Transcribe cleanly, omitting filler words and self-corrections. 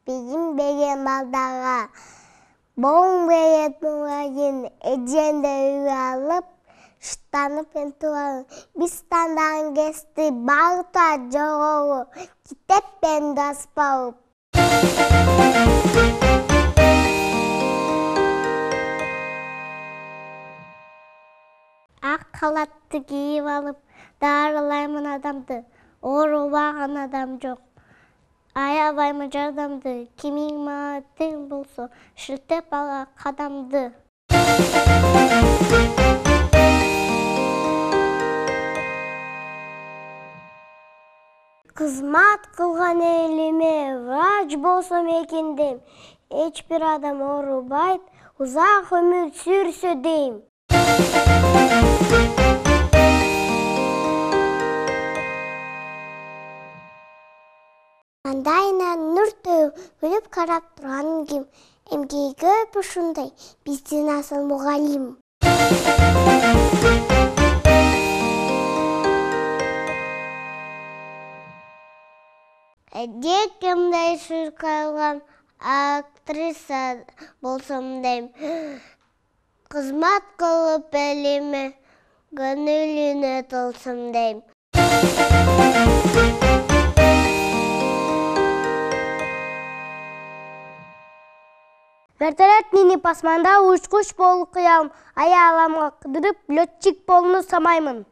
Begim begen baldaga. Boğum begen muğayın ejende üye alıp, şıtlanıp entuğalım. Bistandan geçti bağıta joğu, kitep ben daspağıp. Ak halatты giyip alıp, darılayman adamdı. Oru bağın adam жоқ. Аябаймын жардамды, кимиң мага тең болсо, шилтеп ала кадамды. Кызмат кылган элиме врач болсом экен дейм. Эч бир адам оорубайт, узак өмүр сүрсө дейм. Андайынан нұртөй күліп қарап тұрғаным кім? Эмге көп ушундай биздин асыл мугалим. Кимдей шыркалган актриса болсом дейм. Кызмат кылып элиме көңүлүнө толсом дейм. Вертолет минип асманда учкуч болуп кыялым, аяламга кыдырып летчик болууну самаймын.